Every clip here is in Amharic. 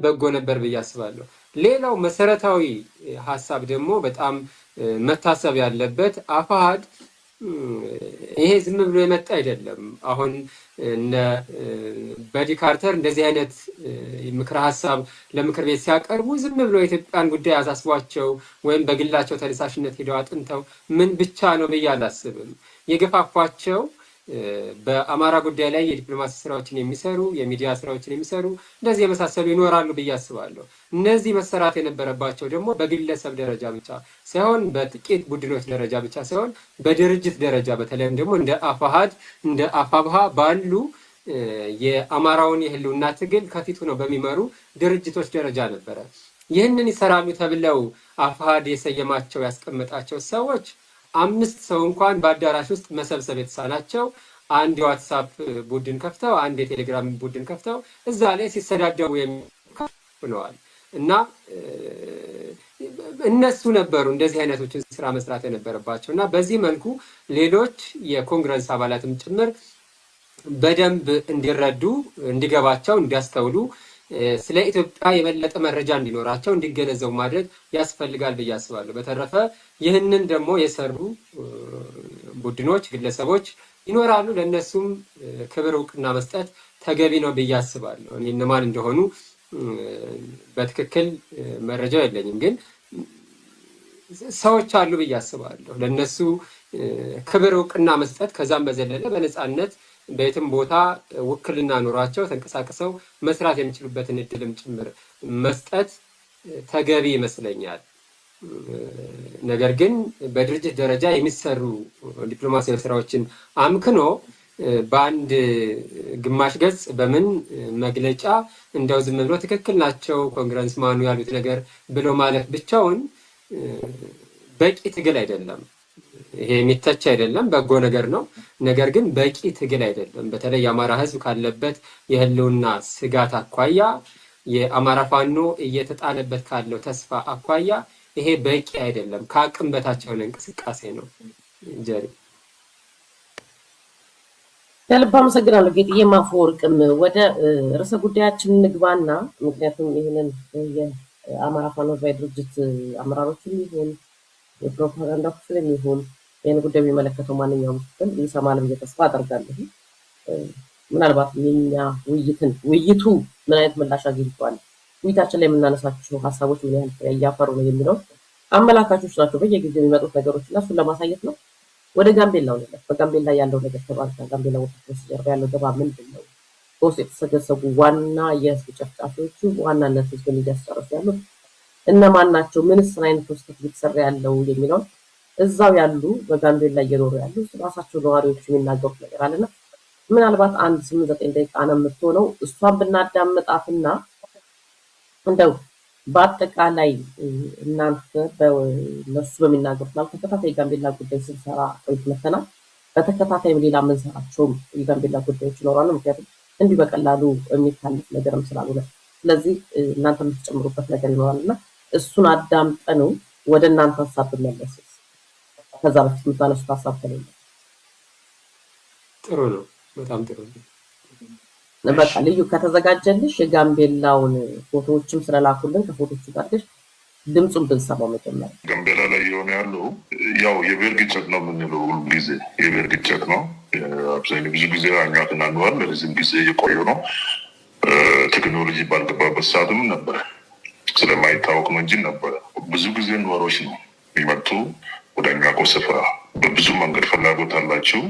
በጎ ነበር ብዬ አስባለሁ። ሌላው መሰረታዊ ሐሳብ ደግሞ በጣም መታሰብ ያለበት አፋሕድ ይሄ ዝም ብሎ የመጣ አይደለም። አሁን እነ በዲ ካርተር እንደዚህ አይነት ምክረ ሐሳብ ለምክር ቤት ሲያቀርቡ ዝም ብሎ የኢትዮጵያን ጉዳይ አሳስቧቸው ወይም በግላቸው ተነሳሽነት ሄደው አጥንተው ምን ብቻ ነው ብዬ አላስብም። የገፋፏቸው በአማራ ጉዳይ ላይ የዲፕሎማሲ ስራዎችን የሚሰሩ የሚዲያ ስራዎችን የሚሰሩ እንደዚህ የመሳሰሉ ይኖራሉ ብዬ አስባለሁ። እነዚህ መሰራት የነበረባቸው ደግሞ በግለሰብ ደረጃ ብቻ ሳይሆን በጥቂት ቡድኖች ደረጃ ብቻ ሳይሆን በድርጅት ደረጃ በተለይም ደግሞ እንደ አፋሕድ እንደ አፋብኃ ባሉ የአማራውን የህልውና ትግል ከፊቱ ነው በሚመሩ ድርጅቶች ደረጃ ነበረ። ይህንን ይሰራሉ ተብለው አፋሕድ የሰየማቸው ያስቀመጣቸው ሰዎች 5 ሰው እንኳን በአዳራሽ ውስጥ መሰብሰብ የተሳናቸው አንድ የዋትሳፕ ቡድን ከፍተው አንድ የቴሌግራም ቡድን ከፍተው እዛ ላይ ሲሰዳደቡ ሆነዋል። እና እነሱ ነበሩ እንደዚህ አይነቶችን ስራ መስራት የነበረባቸው እና በዚህ መልኩ ሌሎች የኮንግረስ አባላትም ጭምር በደንብ እንዲረዱ እንዲገባቸው እንዲያስተውሉ ስለ ኢትዮጵያ የበለጠ መረጃ እንዲኖራቸው እንዲገነዘቡ ማድረግ ያስፈልጋል ብዬ አስባለሁ። በተረፈ ይህንን ደግሞ የሰሩ ቡድኖች ግለሰቦች ይኖራሉ። ለነሱም ክብር እውቅና መስጠት ተገቢ ነው ብዬ አስባለሁ። እኔ እነማን እንደሆኑ በትክክል መረጃው የለኝም፣ ግን ሰዎች አሉ ብዬ አስባለሁ። ለነሱ ክብር እውቅና መስጠት ከዛም በዘለለ በነፃነት በየትም ቦታ ውክልና ኖሯቸው ተንቀሳቅሰው መስራት የሚችሉበትን እድልም ጭምር መስጠት ተገቢ ይመስለኛል። ነገር ግን በድርጅት ደረጃ የሚሰሩ ዲፕሎማሲያዊ ስራዎችን አምክኖ በአንድ ግማሽ ገጽ በምን መግለጫ እንደው ዝም ብሎ ትክክል ናቸው ኮንግረስማኑ ያሉት ነገር ብሎ ማለት ብቻውን በቂ ትግል አይደለም። ይሄ የሚተች አይደለም፣ በጎ ነገር ነው። ነገር ግን በቂ ትግል አይደለም። በተለይ የአማራ ሕዝብ ካለበት የህልውና ስጋት አኳያ የአማራ ፋኖ እየተጣለበት ካለው ተስፋ አኳያ ይሄ በቂ አይደለም። ከአቅም በታች የሆነ እንቅስቃሴ ነው። ጀሪ ከልብ አመሰግናለሁ ጌጥዬ ማፈወርቅም። ወደ ርዕሰ ጉዳያችን ንግባና ምክንያቱም ይህንን የአማራ ፋኖ ህዝባዊ ድርጅት አመራሮችን ይሁን የፕሮፓጋንዳ ክፍል የሚሆን ይህን ጉዳይ የሚመለከተው ማንኛውም ክፍል ይሰማል ብዬ ተስፋ አደርጋለሁ። ምናልባት የኛ ውይይቱ ምን አይነት ምላሽ አግኝቷል፣ ውይይታችን ላይ የምናነሳቸው ሀሳቦች ምን ያህል ፍሬ እያፈሩ ነው የሚለው አመላካቾች ናቸው። በየጊዜው የሚመጡት ነገሮች እና እሱን ለማሳየት ነው። ወደ ጋምቤላው ነገር በጋምቤላ ያለው ነገር ተባልታ ጋምቤላ ወጣቶች ጀርባ ያለው ደባ ምንድን ነው? በውስጥ የተሰገሰጉ ዋና የህዝብ ጨፍጫፊዎቹ በዋናነት ህዝብን እያስጨረሱ ያሉት እነማን ናቸው? ምንስ አይነት ውስጥ እየተሰራ ያለው የሚለው እዛው ያሉ በጋምቤላ እየኖሩ ያሉ ራሳቸው ነዋሪዎች የሚናገሩት ነገር አለና ምናልባት 1-8-9 ደቂቃ ነው የምትሆነው። እሷን ብናዳምጣትና እንደው በአጠቃላይ እናንተ በነሱ በሚናገሩት ላይ ተከታታይ ጋምቤላ ጉዳይ ስንሰራ ቆይት መተናል። በተከታታይ ሌላ የምንሰራቸውም የጋምቤላ ጉዳዮች ይኖራሉ። ምክንያቱም እንዲህ በቀላሉ የሚታለፍ ነገርም ስላልሆነ ስለዚህ እናንተ የምትጨምሩበት ነገር ይኖራልና እሱን አዳምጠን ወደ እናንተ ሀሳብ ብንመለስ ከዛ በፊት የምታነሱት ሀሳብ ከሌለ ጥሩ ነው። በጣም ጥሩ ነው። በቃ ልዩ ከተዘጋጀልሽ የጋምቤላውን ፎቶዎችም ስለላኩልን ከፎቶቹ ጋር ድምፁን ብንሰማው መጀመሪያ ጋምቤላ ላይ የሆነ ያለው ያው የብሔር ግጭት ነው የምንለው ሁሉ ጊዜ የብሔር ግጭት ነው። አብዛኛው ብዙ ጊዜ እኛ ተናግረዋል። ለዚህም ጊዜ የቆየ ነው። ቴክኖሎጂ ባልገባበት ሰዓትም ነበረ ስለማይታወቅ ነው እንጂ ነበረ። ብዙ ጊዜ ነዋሪዎች ነው የሚመጡ ወደ እኛ ስፍራ በብዙ መንገድ ፍላጎት አላቸው።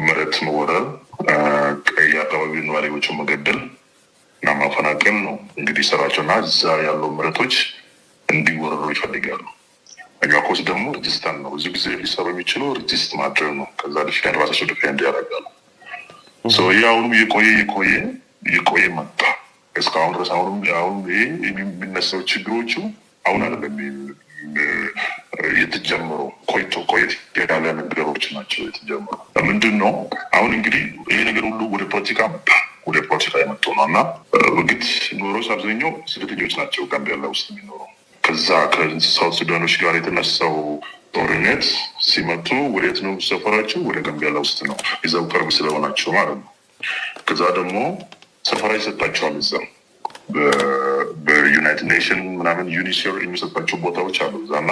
መሬት መወረር፣ ቀይ አካባቢ ነዋሪዎችን መገደል እና ማፈናቀል ነው እንግዲህ ስራቸው እና እዛ ያለው መሬቶች እንዲወረሩ ይፈልጋሉ። እኛ ኮስ ደግሞ ሬጅስተር ነው ብዙ ጊዜ ሊሰሩ የሚችለው ሬጅስት ማድረግ ነው። ከዛ ዲፌንድ ራሳቸው ዲፌንድ ያደርጋሉ። አሁንም የቆየ መጣ እስካሁን ድረስ። አሁን ይሄ የሚነሳው ችግሮቹ አሁን አይደለም የተጀመሩ ቆየት ያለ ነገሮች ናቸው የተጀመሩ። ምንድን ነው አሁን እንግዲህ ይሄ ነገር ሁሉ ወደ ፖለቲካ መጣ። ወደ ፖለቲካ የመጡ ነው እና በግድ ኖሮች አብዛኛው ስደተኞች ናቸው ጋምቤላ ውስጥ የሚኖሩ። ከዛ ከሳውት ሱዳኖች ጋር የተነሳው ጦርነት ሲመጡ ወዴት ነው ሰፈራቸው? ወደ ጋምቤላ ውስጥ ነው። እዛው ቅርብ ስለሆናቸው ማለት ነው። ከዛ ደግሞ ሰፈራ ይሰጣቸዋል። እዛ ኔሽን ምናምን ዩኒሴር የሚሰጣቸው ቦታዎች አሉ እዛና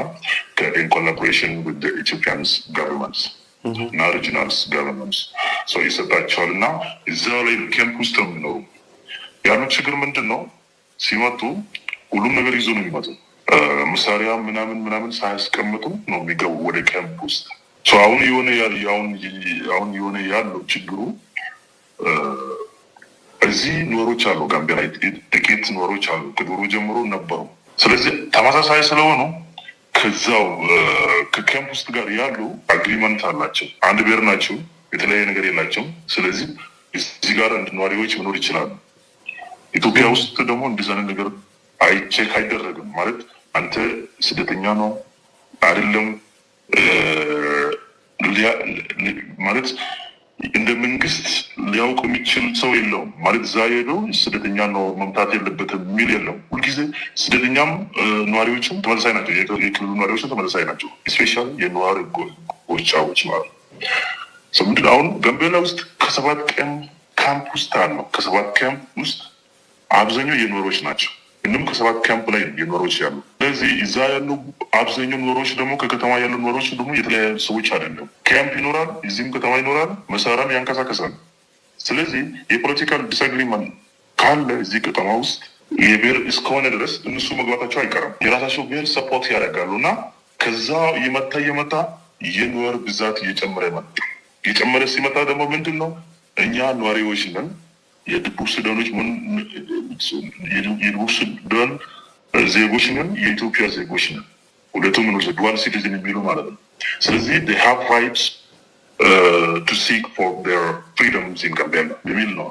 ከኢን ኮላቦሬሽን ዊዝ ኢትዮጵያንስ ገቨርንመንትስ እና ሪጂናልስ ገቨርንመንትስ ሰው ይሰጣቸዋል እና እዛ ላይ ካምፕ ውስጥ ነው የሚኖሩ። ያሉት ችግር ምንድን ነው? ሲመጡ ሁሉም ነገር ይዞ ነው የሚመጡ። መሳሪያ ምናምን ሳያስቀምጡ ነው የሚገቡ ወደ ካምፕ ውስጥ። አሁን የሆነ ያለው ችግሩ እዚህ ኖሮች አሉ፣ ጋምቤላ ጥቂት ኖሮች አሉ፣ ከድሮ ጀምሮ ነበሩ። ስለዚህ ተመሳሳይ ስለሆኑ ከዛው ከካምፕ ውስጥ ጋር ያሉ አግሪመንት አላቸው። አንድ ብሔር ናቸው፣ የተለያየ ነገር የላቸው። ስለዚህ እዚህ ጋር ነዋሪዎች መኖር ይችላሉ። ኢትዮጵያ ውስጥ ደግሞ እንደዚህ አይነት ነገር ቼክ አይደረግም። ማለት አንተ ስደተኛ ነው አይደለም ማለት እንደ መንግስት ሊያውቅ የሚችል ሰው የለውም። ማለት እዛ ሄደው ስደተኛ ነው መምታት የለበትም የሚል የለውም። ሁልጊዜ ስደተኛም ነዋሪዎችም ተመሳሳይ ናቸው። የክልሉ ነዋሪዎችም ተመሳሳይ ናቸው። ስፔሻል የነዋሪ ጎጫዎች ማለት ምንድን አሁን ጋምቤላ ውስጥ ከ7 ቀን ካምፕ ውስጥ አለው። ከ7 ካምፕ ውስጥ አብዛኛው የኖሮች ናቸው። እንዲሁም ከ7 ካምፕ ላይ የኖሮች ያሉ። ስለዚህ እዛ ያሉ አብዛኛው ኖሮች ደግሞ ከከተማ ያሉ ኖሮች ደግሞ የተለያዩ ሰዎች አይደለም። ካምፕ ይኖራል፣ እዚህም ከተማ ይኖራል፣ መሳሪያም ያንቀሳቀሳል። ስለዚህ የፖለቲካል ዲስአግሪመንት ካለ እዚህ ከተማ ውስጥ የብሔር እስከሆነ ድረስ እነሱ መግባታቸው አይቀርም። የራሳቸው ብሔር ሰፖርት ያደርጋሉ እና ከዛ እየመጣ የኖር ብዛት እየጨመረ መጣ። እየጨመረ ሲመጣ ደግሞ ምንድን ነው እኛ ነዋሪዎች ነን፣ የደቡብ ሱዳኖች የደቡብ ሱዳን ዜጎች ነን፣ የኢትዮጵያ ዜጎች ነን። ሁለቱም ነው ዱዋል ሲቲዝን የሚሉ ማለት ነው። ስለዚህ they have rights to seek for their freedoms in Gambia የሚል ነው።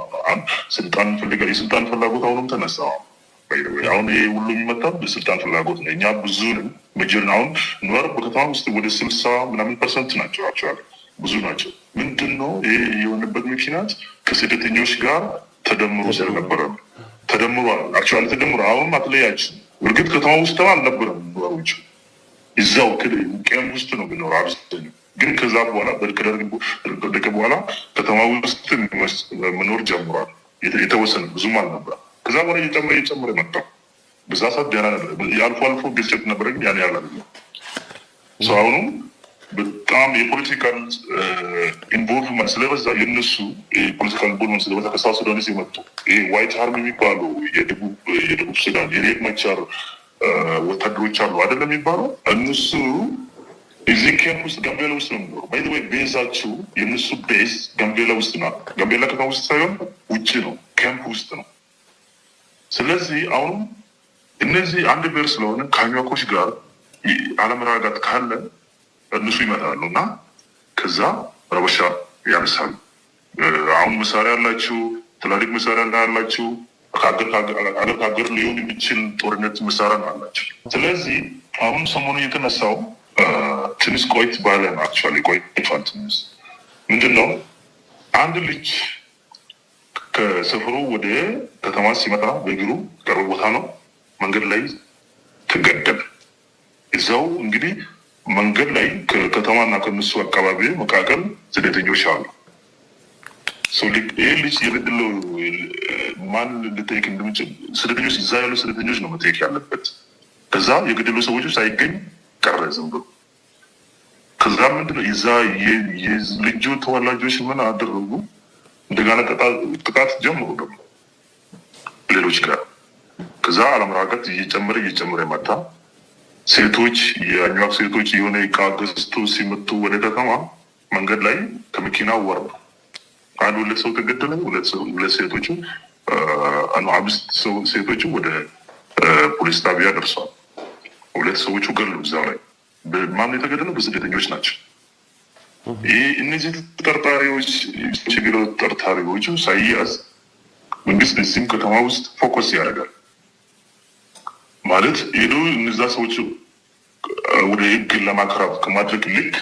ስልጣን ፈልጋል። የስልጣን ፍላጎት አሁንም ተነሳ። አሁን ይሄ ሁሉ የሚመጣው በስልጣን ፍላጎት ነው። እኛ ብዙ መጀርን አሁን ኖር በከተማ ውስጥ ወደ 60% ናቸው አክቹዋሊ ብዙ ናቸው። ምንድን ነው ይሄ የሆነበት ምክንያት? ከስደተኞች ጋር ተደምሮ ስለነበረ ነው። ተደምሯል። አክቹዋሊ ተደምሮ አሁንም አትለያችን። እርግጥ ከተማ ውስጥ አልነበረም ኖሮች እዛው ቀም ውስጥ ነው ቢኖር አብዛኛው። ግን ከዛ በኋላ ከደረገ በኋላ ከተማ ውስጥ መኖር ጀምሯል። የተወሰነ ብዙም አልነበረ። ከዛ በኋላ እየጨመረ መጣ። በዛ ሰዓት ደህና ነበር። አልፎ ግጭት ነበረ፣ ግን ያን ያህል አይደለም። አሁኑም በጣም የፖለቲካል ኢንቮልቭመንት ስለበዛ የነሱ የፖለቲካል ኢንቮልቭመንት ስለበዛ ከሳውት ሱዳን የመጡ ይሄ ዋይት አርሚ የሚባሉ የደቡብ ሱዳን የሪክ ማቻር ወታደሮች አሉ አይደለም የሚባለው። እነሱ እዚህ ካምፕ ውስጥ ጋምቤላ ውስጥ ነው የሚኖሩ። ባይ ዘ ወይ ቤዛቸው የእነሱ ቤዝ ጋምቤላ ውስጥ ነው። ጋምቤላ ከተማ ውስጥ ሳይሆን ውጭ ነው፣ ካምፕ ውስጥ ነው። ስለዚህ አሁንም እነዚህ አንድ ብሔር ስለሆነ ከአኟኮች ጋር አለመረጋጋት ካለ እነሱ ይመጣሉ እና ከዛ ረበሻ ያነሳሉ። አሁን መሳሪያ ያላችሁ ትላልቅ መሳሪያ ያላችሁ ከሀገር ሊሆን የሚችል ጦርነት መሳሪያ ነው አላቸው። ስለዚህ አሁን ሰሞኑ የተነሳው ትንሽ ቆይት ባለ ነው። አክቹዋሊ ቆይቷል ትንሽ። ምንድን ነው አንድ ልጅ ከሰፈሩ ወደ ከተማ ሲመጣ በእግሩ ቅርብ ቦታ ነው፣ መንገድ ላይ ተገደለ። እዛው እንግዲህ መንገድ ላይ ከከተማና ከነሱ አካባቢ መካከል ስደተኞች አሉ። ይህ ልጅ የገደለው ማን ልጠይቅ እንደምችል ስደተኞች እዛ ያሉ ስደተኞች ነው መጠየቅ ያለበት። ከዛ የገደሉ ሰዎች ሳይገኝ ቀረ ዝም ብሎ። ከዛ ምንድነው የዛ የልጁ ተወላጆች ምን አደረጉ? እንደገና ጥቃት ጀምሩ ደግሞ ሌሎች ጋር። ከዛ አለመረጋጋት እየጨመረ መጣ። ሴቶች የአኟክ ሴቶች የሆነ ዕቃ ገዝቶ ሲመጡ ወደ ከተማ መንገድ ላይ ከመኪና ወረዱ። አንድ 2 ሰው ተገደለ። 2 ሴቶቹ 5 ሴቶቹ ወደ ፖሊስ ጣቢያ ደርሷል። 2 ሰዎቹ ገሉ። እዛ ላይ በማን የተገደለው? በስደተኞች ናቸው። ይህ እነዚህ ተጠርጣሪዎች ችግር ተጠርጣሪዎቹ ሳይያዝ መንግስት እዚህም ከተማ ውስጥ ፎከስ ያደርጋል ማለት ሄዶ እነዛ ሰዎች ወደ ህግ ለማቅረብ ከማድረግ ልክ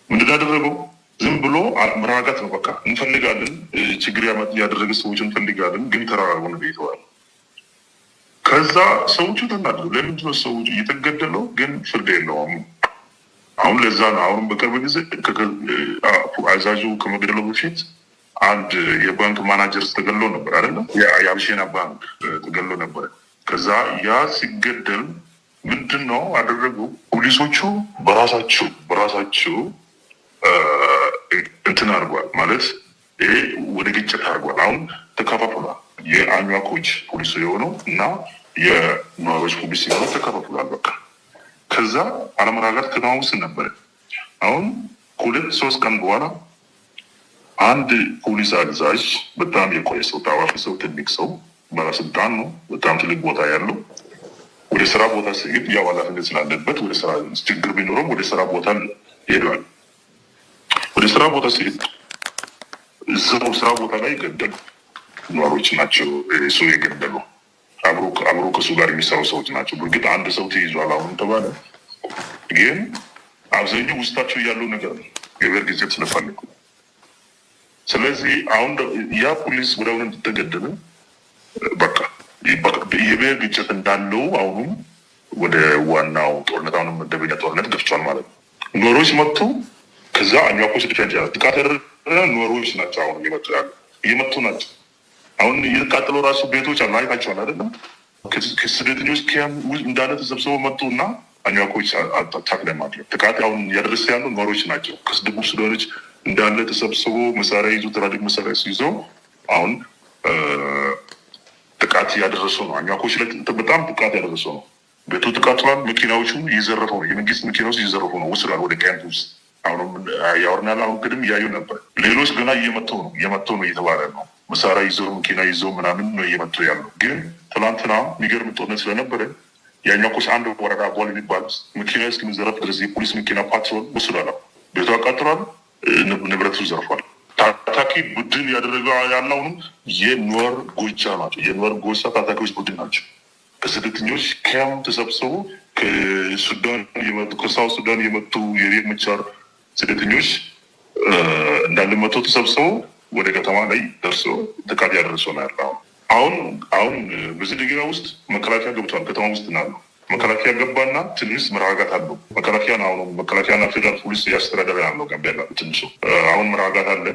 ምንድን ያደረገው ዝም ብሎ መረጋጋት ነው። በቃ እንፈልጋለን፣ ችግር ያደረገ ሰዎች እንፈልጋለን፣ ግን ተራራውን ቤተዋል። ከዛ ሰዎቹ ተናደዱ። ለምንድነው ሰዎቹ እየተገደለው ግን ፍርድ የለውም? አሁን ለዛ ነው አሁን በቅርብ ጊዜ አዛዡ ከመገደለው በፊት አንድ የባንክ ማናጀር ተገሎ ነበር አይደለም? የአብሽና ባንክ ተገሎ ነበር። ከዛ ያ ሲገደል ምንድነው አደረጉ? ፖሊሶቹ በራሳቸው እንትን አድርጓል ማለት ይሄ ወደ ግጭት አድርጓል። አሁን ተከፋፍሏል። የአኟኮች ፖሊስ የሆነው እና የነዋሪዎች ፖሊስ የሆነው ተከፋፍሏል። በቃ ከዛ አለመረጋጋት ከተማ ውስጥ ነበረ። አሁን ከ2-3 ቀን በኋላ አንድ ፖሊስ አዛዥ በጣም የቆየ ሰው፣ ታዋቂ ሰው፣ ትልቅ ሰው፣ ባለስልጣን ነው፣ በጣም ትልቅ ቦታ ያለው ወደ ስራ ቦታ ሲሄድ ያው ኃላፊነት ስላለበት ወደ ስራ ችግር ቢኖረም ወደ ስራ ቦታ ሄዷል። ወደ ስራ ቦታ ሲሄድ እዛው ስራ ቦታ ላይ ገደሉ። ነዋሪዎች ናቸው ሰው የገደሉ። አብሮ ከሱ ጋር የሚሰሩ ሰዎች ናቸው። በእርግጥ አንድ ሰው ተይዟል አሁን ተባለ፣ ግን አብዛኛው ውስጣቸው ያለው ነገር ነው የብሔር ግጭት ስለፈለጉ። ስለዚህ አሁን ያ ፖሊስ ወደ አሁን ተገደለ። በቃ የብሔር ግጭት እንዳለው አሁንም ወደ ዋናው ጦርነት አሁንም መደበኛ ጦርነት ገብቷል ማለት ነው። ኖሮች መጥቶ ከዛ አኟኮች ዲፌንስ ያለ ጥቃት ያደረገ ኖሮች ናቸው። አሁን እየመጡ ናቸው። አሁን እየተቃጠለው ራሱ ቤቶች አሉ፣ አይታችኋል አይደለም? ከስደተኞች እንዳለ ተሰብስበው መጡ እና አኟኮች አታክ ላይ ማድረግ ጥቃት አሁን እያደረሰ ያሉ ኖሮች ናቸው። ከደቡብ ሱዳኖች እንዳለ ተሰብስበው መሳሪያ ይዞ ትላልቅ መሳሪያ ይዘው አሁን ጥቃት እያደረሱ ነው። አኟኮች ላይ በጣም ጥቃት ያደረሱ ነው። ቤቱ ተቃጥሏል። መኪናዎቹ እየዘረፉ ነው። የመንግስት መኪናዎች እየዘረፉ ነው። ወስዷል ወደ ካምፕ ውስጥ። አሁንም ያወርናል። አሁን ቅድም እያዩ ነበር። ሌሎች ገና እየመጡ ነው እየተባለ ነው። መሳሪያ ይዘው መኪና ይዘው ምናምን ነው እየመጡ ያለው። ግን ትላንትና የሚገርም ጦርነት ስለነበረ የአኟኮች አንድ ወረዳ አቧል የሚባል መኪና እስከሚዘረፍ ድረስ የፖሊስ መኪና ፓትሮል ወስዷል። ቤቱ አቃጥሏል። ንብረቱ ዘርፏል። ታጣቂ ቡድን ያደረገው ያለውንም የኑዌር ጎሳ ናቸው። የኑዌር ጎሳ ታጣቂዎች ቡድን ናቸው። ከስደተኞች ካምፕ ተሰብስበው ከሳውት ሱዳን የመጡ የሪክ መቻር ስደተኞች እንዳለ መቶ ተሰብስበው ወደ ከተማ ላይ ደርሶ ጥቃት ያደረሰ ነው ያለው። አሁን በዚህ ደቂቃ ውስጥ መከላከያ ገብቷል። ከተማ ውስጥ ናለው መከላከያ ገባና ትንሽ መረጋጋት አለው። መከላከያና ፌደራል ፖሊስ እያስተዳደረ ያለው ጋምቤላ ትንሽ አሁን መረጋጋት አለ።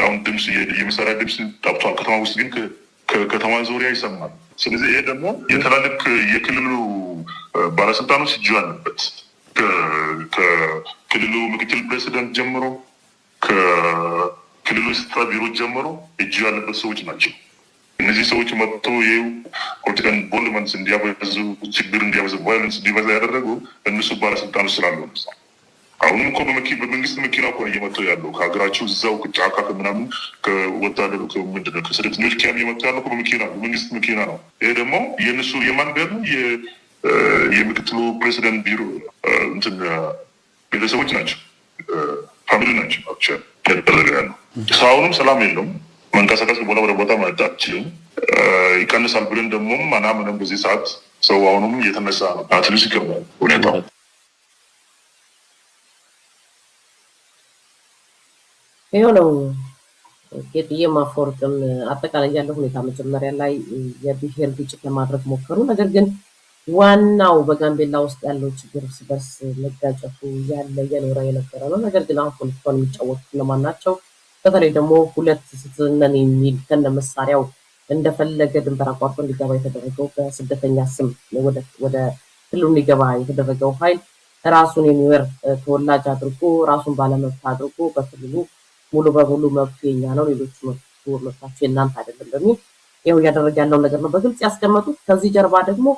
አሁን ድምፅ የመሳሪያ ድምፅ ጠብቷል ከተማ ውስጥ፣ ግን ከከተማ ዙሪያ ይሰማል። ስለዚህ ይሄ ደግሞ የተላለቅ የክልሉ ባለስልጣኖች እጁ አለበት። ከክልሉ ምክትል ፕሬዚደንት ጀምሮ ከክልሉ የጸጥታ ቢሮች ጀምሮ እጁ ያለበት ሰዎች ናቸው። እነዚህ ሰዎች መጥቶ ፖለቲካን ቦልመንስ እንዲያበዙ፣ ችግር እንዲያበዙ፣ ቫዮለንስ እንዲበዛ ያደረጉ እነሱ ባለስልጣኖች ስላሉ ነው። አሁንም እኮ በመንግስት መኪና እኮ እየመጡ ያለው ከሀገራቸው እዛው ጫካ ከምናምን ከወታደሩ ምንድነው ከስደተኞች ኪያም እየመጡ ያለው በመንግስት መኪና ነው። ይሄ ደግሞ የእነሱ የማን ቤት ነው? የምክትሉ ፕሬዚደንት ቢሮ ቤተሰቦች ናቸው፣ ፋሚሊ ናቸው ያደረገ ያለው። አሁንም ሰላም የለውም። መንቀሳቀስ በኋላ ወደ ቦታ መጣ አችልም ይቀንሳል ብለን ደግሞ ምንም በዚህ ሰዓት ሰው አሁንም እየተነሳ ነው። ትንሽ ይገባል ሁኔታው። ይኸው ነው ጌጥዬ ማፈወርቅም አጠቃላይ ያለው ሁኔታ መጀመሪያ ላይ የብሔር ግጭት ለማድረግ ሞከሩ። ነገር ግን ዋናው በጋምቤላ ውስጥ ያለው ችግር እርስ በርስ መጋጨቱ የኖረ የነበረ ነው። ነገር ግን አሁን ፖለቲካውን የሚጫወቱት እነማን ናቸው? በተለይ ደግሞ ሁለት ስትነን የሚል ከነ መሳሪያው እንደፈለገ ድንበር አቋርጦ እንዲገባ የተደረገው በስደተኛ ስም ወደ ክልሉ እንዲገባ የተደረገው ኃይል ራሱን የኒዌር ተወላጅ አድርጎ ራሱን ባለመብት አድርጎ በክልሉ ሙሉ በሙሉ መብቱ የኛ ነው፣ ሌሎቹ መብታቸው የእናንተ አይደለም በሚል ይኸው እያደረገ ያለው ነገር ነው በግልጽ ያስቀመጡት። ከዚህ ጀርባ ደግሞ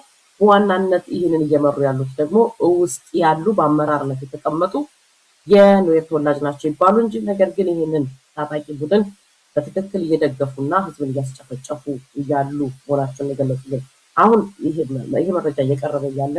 በዋናነት ይህንን እየመሩ ያሉት ደግሞ ውስጥ ያሉ በአመራርነት የተቀመጡ የኒዌር ተወላጅ ናቸው ይባሉ እንጂ ነገር ግን ይህንን ታጣቂ ቡድን በትክክል እየደገፉና ህዝብን እያስጨፈጨፉ ያሉ መሆናቸውን የገለጹልን። አሁን ይሄ መረጃ እየቀረበ ያለ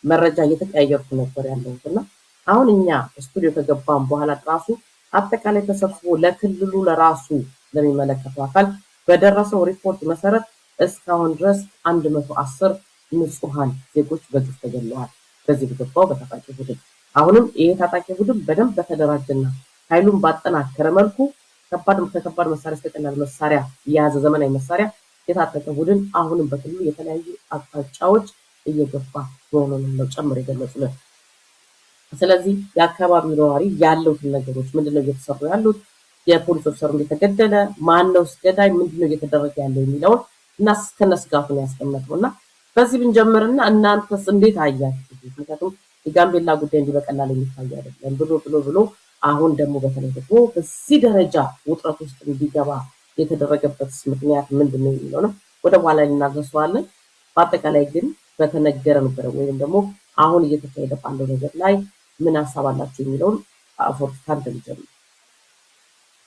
መረጃ እየተቀያየርኩ ነበር ያለሁት እና አሁን እኛ ስቱዲዮ ከገባን በኋላ ራሱ አጠቃላይ ተሰብስቦ ለክልሉ ለራሱ ለሚመለከተው አካል በደረሰው ሪፖርት መሰረት እስካሁን ድረስ 110 ንጹሃን ዜጎች በግፍ ተገለዋል በዚህ በገባው በታጣቂ ቡድን። አሁንም ይሄ ታጣቂ ቡድን በደንብ በተደራጀና ኃይሉን ባጠናከረ መልኩ ከከባድ መሳሪያ እስከ ቀላል መሳሪያ የያዘ ዘመናዊ መሳሪያ የታጠቀ ቡድን አሁንም በክልሉ የተለያዩ አቅጣጫዎች እየገባ መሆኑን ነው ጨምሮ የገለጹልን። ስለዚህ የአካባቢው ነዋሪ ያሉትን ነገሮች ምንድነው እየተሰሩ ያሉት፣ የፖሊስ ኦፊሰሩ እንደተገደለ ማነው ገዳይ፣ ምንድነው እየተደረገ ያለው የሚለውን እና እስከነ ስጋቱን ያስቀመጠው እና በዚህ ብንጀምርና እናንተስ እንዴት አያችሁ? ምክንያቱም የጋምቤላ ጉዳይ እንዲህ በቀላል የሚታይ አይደለም ብሎ አሁን ደግሞ በተለይ ደግሞ በዚህ ደረጃ ውጥረት ውስጥ እንዲገባ የተደረገበት ምክንያት ምንድነው የሚለው ነው ወደ በኋላ እናደርሰዋለን። በአጠቃላይ ግን በተነገረ ነበር ወይም ደግሞ አሁን እየተካሄደ ባለው ነገር ላይ ምን ሐሳብ አላችሁ የሚለውን አፎርት ካንተ ልጀምር።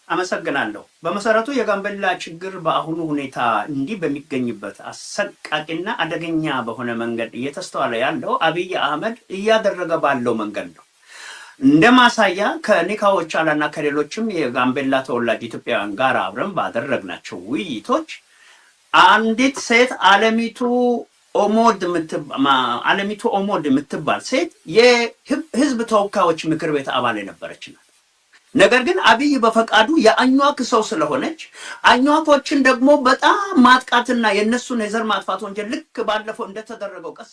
አመሰግናለሁ። በመሰረቱ የጋምቤላ ችግር በአሁኑ ሁኔታ እንዲህ በሚገኝበት አሰቃቂና አደገኛ በሆነ መንገድ እየተስተዋለ ያለው አብይ አህመድ እያደረገ ባለው መንገድ ነው። እንደ ማሳያ ከኒካዎቻላና ከሌሎችም የጋምቤላ ተወላጅ ኢትዮጵያውያን ጋር አብረን ባደረግናቸው ውይይቶች አንዲት ሴት አለሚቱ ኦሞድ የምትባል ሴት የህዝብ ተወካዮች ምክር ቤት አባል የነበረች ናት። ነገር ግን አብይ በፈቃዱ የአኟክ ሰው ስለሆነች አኟኮችን ደግሞ በጣም ማጥቃትና የነሱን የዘር ማጥፋት ወንጀል ልክ ባለፈው እንደተደረገው ቀስ